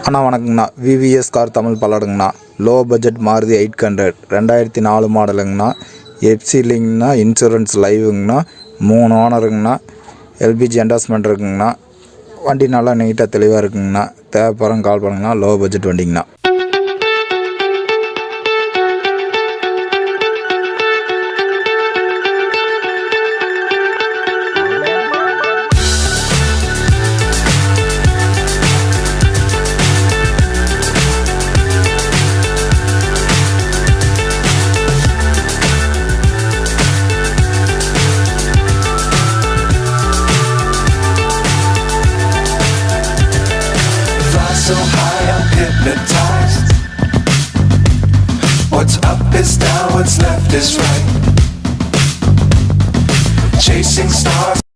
அண்ணா வணக்கங்கண்ணா. VVS car Tamil பல்லடுங்கண்ணா. Low budget Maruti 800 2004 மாடலுங்கண்ணா. எஃப்சி லிங்க்ண்ணா. இன்சூரன்ஸ் லைவுங்கண்ணா. 3 ஓனருங்கண்ணா. எல்பிஜி என்டாஸ்மெண்ட் இருக்குங்கண்ணா. வண்டி நல்லா நீட்டாக தெளிவாக இருக்குங்கண்ணா. தேவைப்படுறவங்க கால் பண்ணுங்கண்ணா. லோ பட்ஜெட் வண்டிங்கண்ணா. So high, I'm hypnotized. What's up is down, what's left is right. Chasing stars.